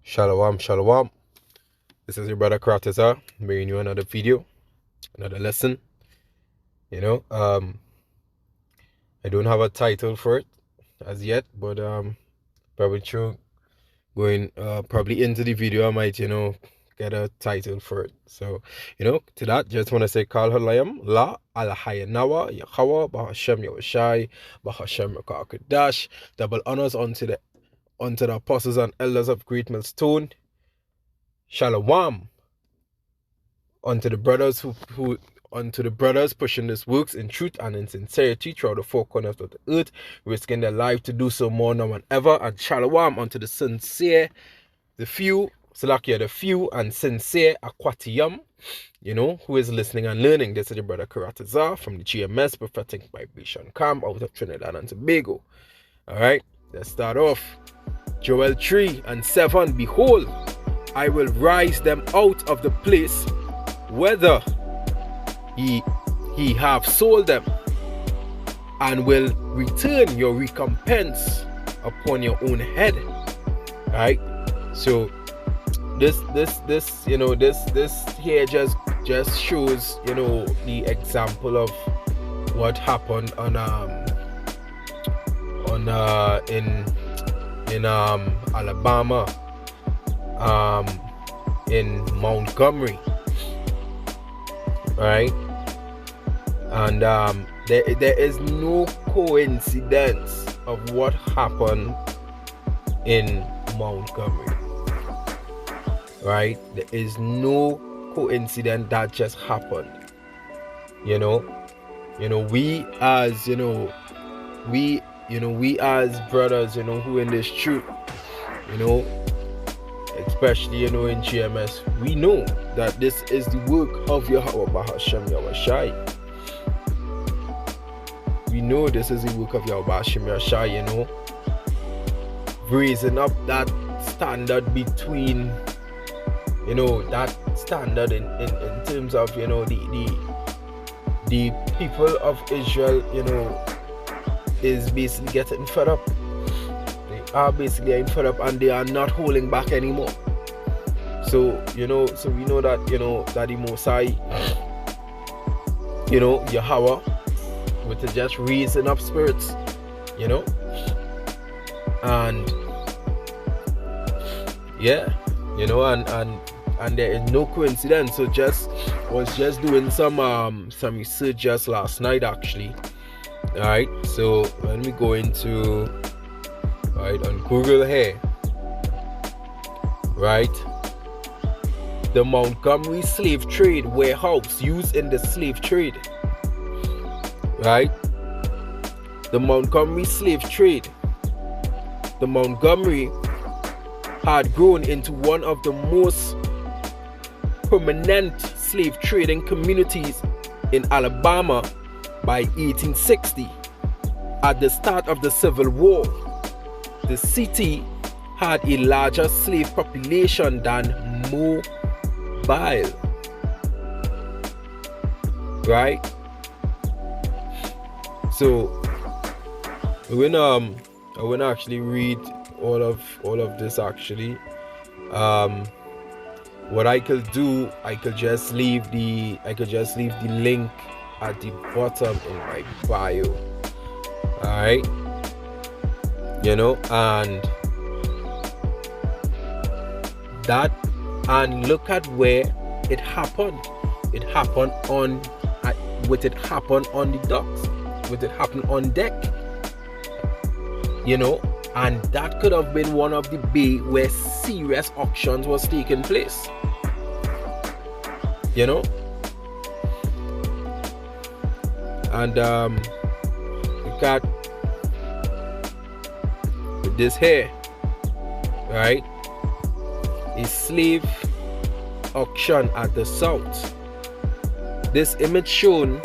Shalom, shalom. This is your brother Kratazar, bringing you another video, another lesson. I don't have a title for it as yet, but probably through going probably into the video I might get a title for it. So to that, just want to say Kal Halayam La Alhayanawa Yahawa Bahashem Yawashai Bahashem Rakakadash. Double honors unto the apostles and elders of Great Millstone. Shalom unto the brothers unto the brothers pushing this works in truth and in sincerity throughout the four corners of the earth, risking their life to do so more now and ever. And shalom unto the sincere, the few and sincere Aquatiyam, who is listening and learning. This is your brother Karatazar from the GMS Prophetic Vibration Camp out of Trinidad and Tobago. Alright, let's start off. Joel 3:7. Behold, I will rise them out of the place whether he have sold them, and will return your recompense upon your own head. Right? So this here just shows the example of what happened in Alabama, in Montgomery, right? And there is no coincidence of what happened in Montgomery, right? There is no coincidence that just happened. We as brothers, who in this truth, especially, in GMS, we know that this is the work of Yahweh Bahashem Yawashai. We know this is the work of Yahweh Bahashem Yawashai, raising up that standard between, that standard in terms of, the people of Israel, is basically getting fed up. They are basically getting fed up, and they are not holding back anymore. So we know that that the Most High, Yahweh, with just raising up spirits, and and there is no coincidence. So was just doing some research just last night actually. Alright, so when we go into on Google here, right, the Montgomery slave trade warehouse used in the slave trade, right? The Montgomery slave trade. The Montgomery had grown into one of the most prominent slave trading communities in Alabama by 1860. At the start of the Civil War, the city had a larger slave population than Mobile. Right? So I won't actually read all of this actually. What I could do, I could just leave the link at the bottom in my bio. Alright, and look at where it happened. It happened on the docks, it happened on deck, and that could have been one of the bay where serious auctions was taking place. And look at this here, right? A slave auction at the south. This image shown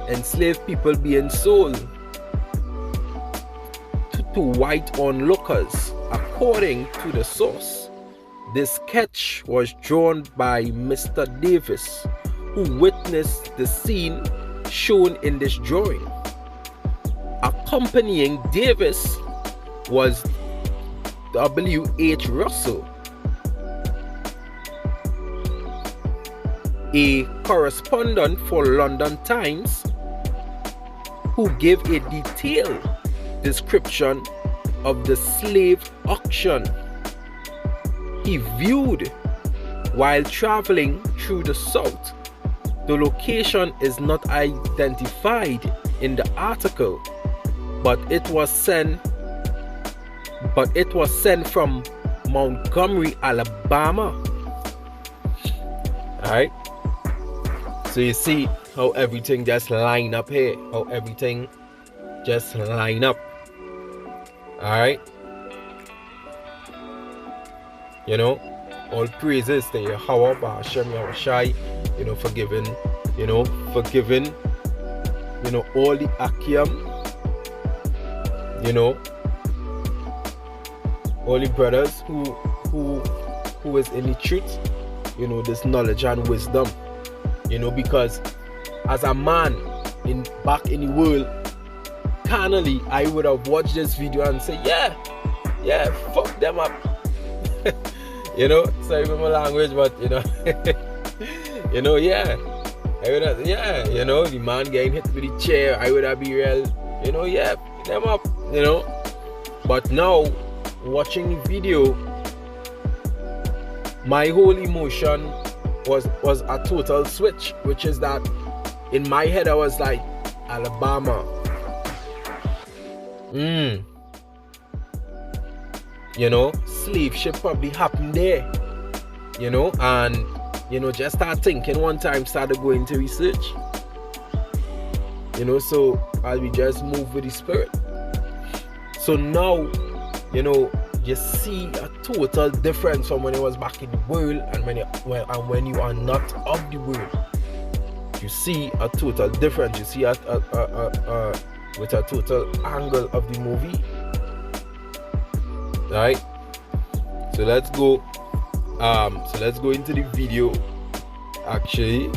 enslaved people being sold to white onlookers, according to the source. This sketch was drawn by Mr. Davis, who witnessed the scene shown in this drawing. Accompanying Davis was W.H. Russell, a correspondent for London Times who gave a detailed description of the slave auction he viewed while traveling through the South. The location is not identified in the article, but it was sent from Montgomery, Alabama. Alright. So you see how everything just line up here. How everything just line up. Alright. You know, all praises to Yahweh Ba'ashem Yahushai, forgiving all the Akim, all the brothers who is in the truth, this knowledge and wisdom, because as a man back in the world, carnally, I would have watched this video and say, yeah, fuck them up. Sorry for my language, but I would have, the man getting hit with the chair, I would have be real, pick them up, But now, watching the video, my whole emotion was a total switch, which is that in my head I was like, Alabama. Slave ship probably happened there, and just start thinking one time, started going to research, so I'll be just move with the spirit. So now, you see a total difference from when it was back in the world and when you are not of the world. You see a total difference. You see with a total angle of the movie. Right? So let's go into the video actually.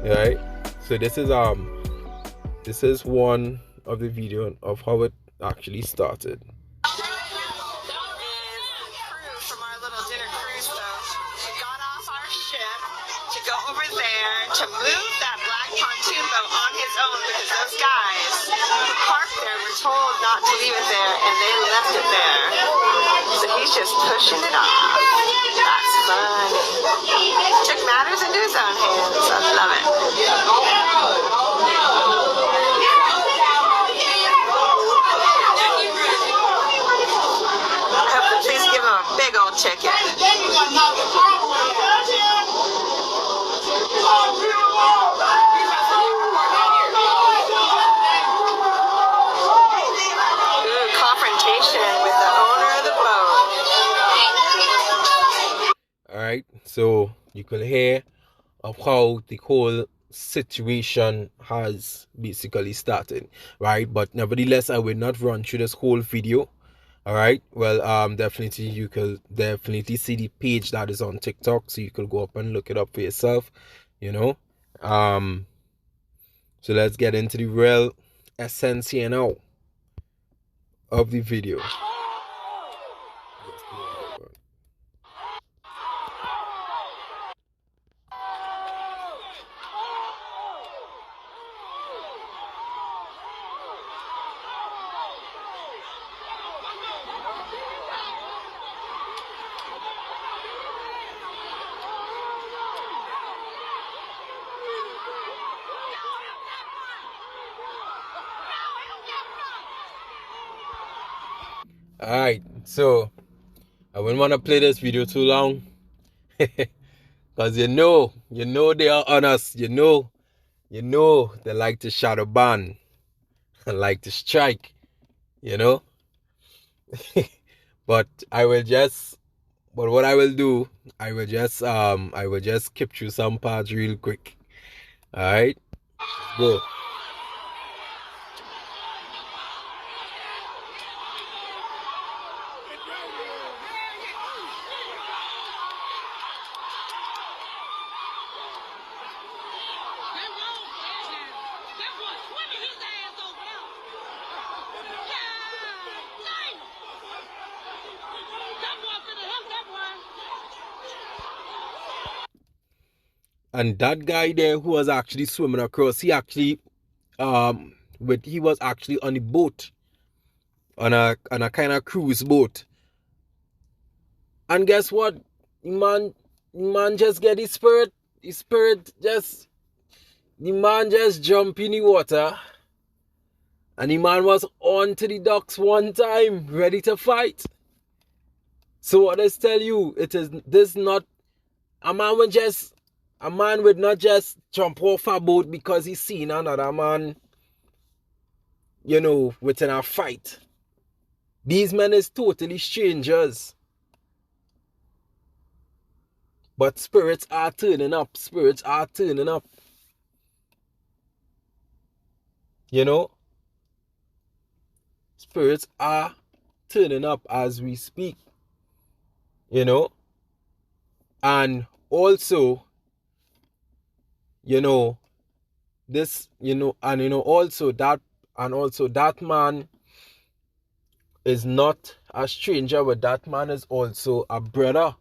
Right? So this is one of the video of how it actually started. To move that black pontoon boat on his own because those guys who parked there were told not to leave it there and they left it there. So he's just pushing it off. That's fun. Took matters into his own hands. I love it. I hope the police give him a big old ticket. Confrontation with the owner of the boat. Alright, so you can hear of how the whole situation has basically started, right? But nevertheless, I will not run through this whole video. Alright, well, definitely you could definitely see the page that is on TikTok, so you could go up and look it up for yourself, so let's get into the real essence here now of the video. Alright, so I wouldn't want to play this video too long because you know they are on us, they like to shadow ban and like to strike, but what I will do, I will just skip through some parts real quick. Alright, go. And that guy there who was actually swimming across, he was actually on the boat, on a kind of cruise boat. And guess what? The man just get his spirit. The man just jump in the water. And the man was on to the docks one time, ready to fight. So what I tell you, a man would not just jump off a boat because he's seen another man, within a fight. These men is totally strangers. But spirits are turning up. Spirits are turning up. Spirits are turning up as we speak. And also, also that man is not a stranger, but that man is also a brother.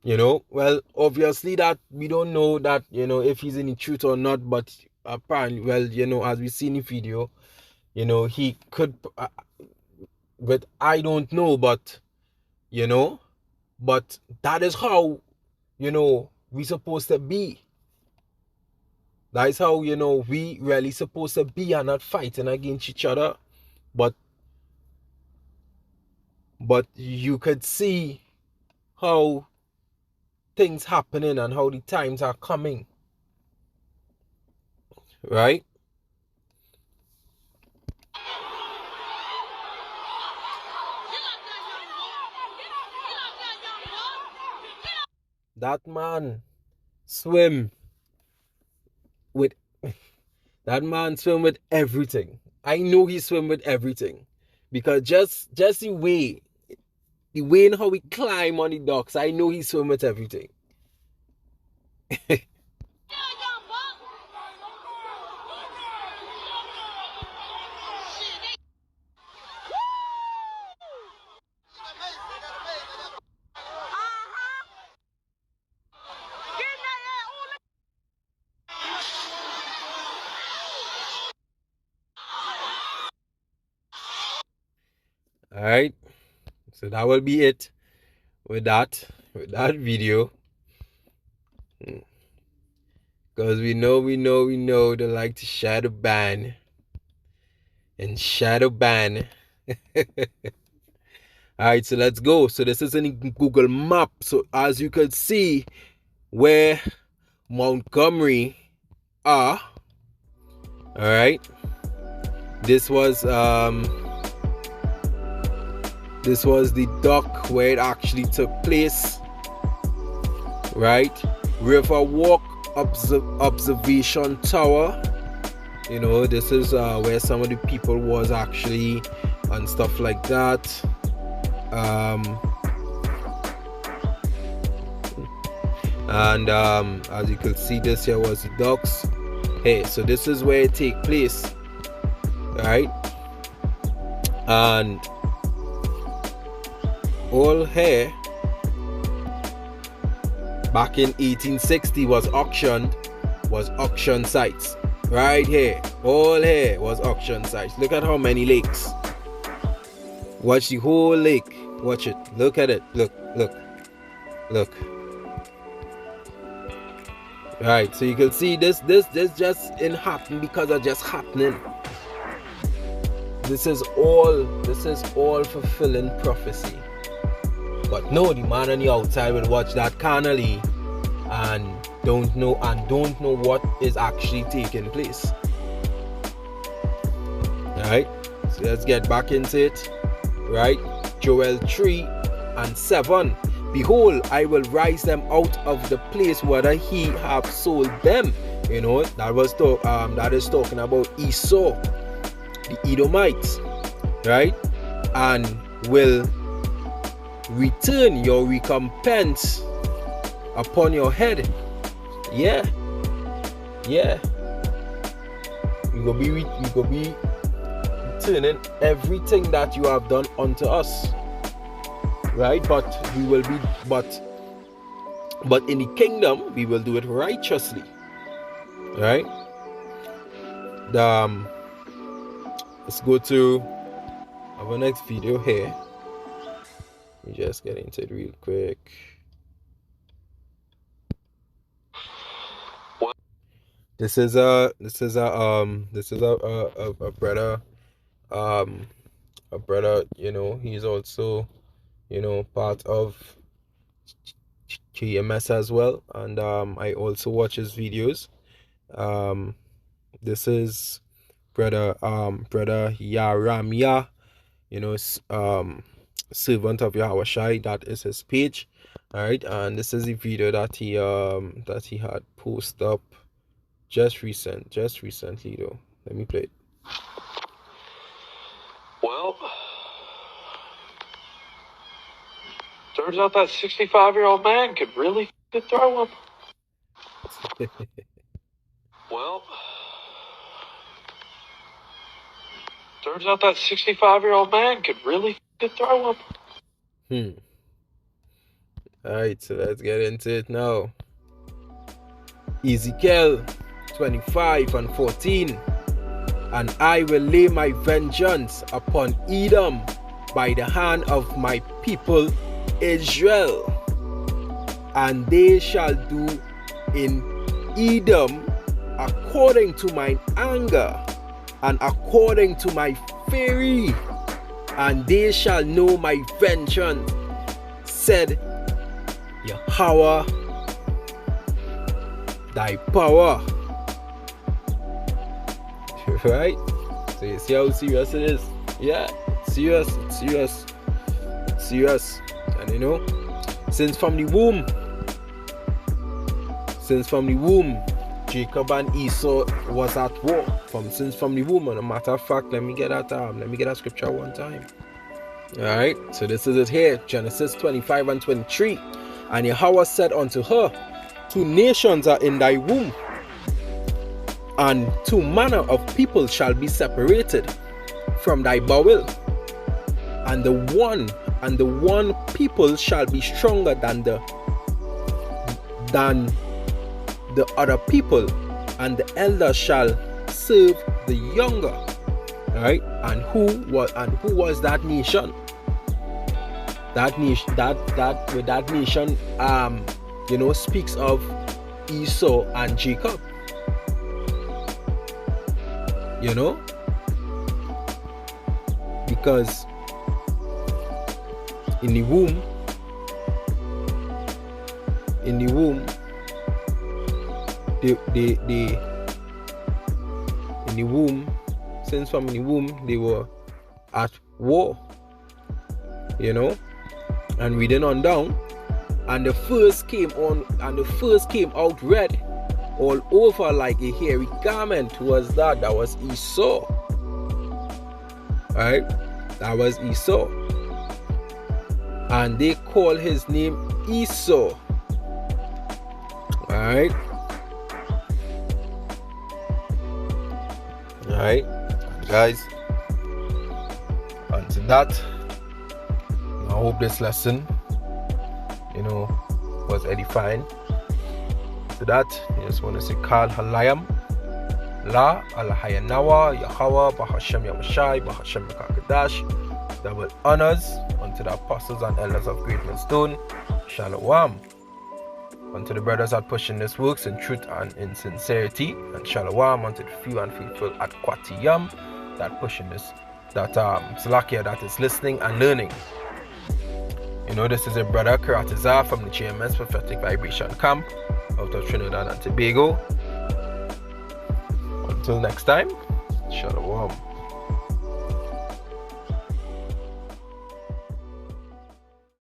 Well, obviously that we don't know that, if he's in the truth or not, but apparently, well, as we see in the video, he could, but I don't know, but, but that is how, we supposed to be. That is how, we really supposed to be and not fighting against each other. But you could see how things happening and how the times are coming. Right? That man swim with everything. I know he swim with everything. Because just the way in how he climb on the docks, I know he swim with everything. All right, so that will be it with that video, because we know they like to shadow ban and shadow ban. All right, so let's go. So this is in Google Map. So as you can see where Montgomery are. All right, this was the dock where it actually took place, right? Riverwalk Observation Tower. This is where some of the people was actually and stuff like that. As you can see, this here was the docks. Hey, so this is where it take place, right? And all here back in 1860 was auction sites. Right here, all here was auction sites. Look at how many lakes. Watch the whole lake. Watch it. Look at it. Look. Right, so you can see this just in happen because of just happening. This is all fulfilling prophecy. But no, the man on the outside will watch that carnally and don't know what is actually taking place. Alright, so let's get back into it. Right, Joel 3:7. Behold, I will rise them out of the place where he have sold them. That is talking about Esau, the Edomites, right? And will return your recompense upon your head. Yeah. You go be returning everything that you have done unto us, right? But But in the kingdom, we will do it righteously. Right? Let's go to our next video here. We just get into it real quick. This is a brother, he's also, part of GMS as well, and I also watch his videos. This is brother Yaramia, servant of Yahweh Shai. That is his page. All right, and this is the video that he had posted up just recently though. Let me play it. Well, turns out that 65-year-old man could really throw him. Well, turns out that 65-year-old man could really throw him. Alright, so let's get into it now. Ezekiel 25:14. And I will lay my vengeance upon Edom by the hand of my people Israel, and they shall do in Edom according to mine anger and according to my fury, and they shall know my vengeance, said Yahweh thy power. Right? So you see how serious it is? Yeah, serious. And since from the womb, Jacob and Esau was at war. Since from the womb. And a matter of fact, let me get that scripture one time. Alright, so this is it here, Genesis 25:23. And Yahweh said unto her, 2 nations are in thy womb, and 2 manner of people shall be separated from thy bowel, and the one people shall be stronger than the other people, and the elder shall serve the younger. All right, and who was that nation? That nation speaks of Esau and Jacob. Because in the womb, since from the womb they were at war, and reading on down, and the first came out red all over like a hairy garment. Was that was Esau. Alright, that was Esau, and they call his name Esau. Alright, guys, and to that, I hope this lesson was edifying. To that, I just want to say Kal Halayam La Alahayanawa Yahweh Bahashem Yahushai Bahashem Yakakadash. Double honors unto the apostles and elders of Great Millstone. Shalom unto the brothers that pushing this works in truth and in sincerity, and shalom unto the few and faithful at Kwatiyam that pushing this, that Salakia that is listening and learning. This is a brother Karatiza from the GMS Prophetic Vibration Camp out of Trinidad and Tobago. Until next time, shalom.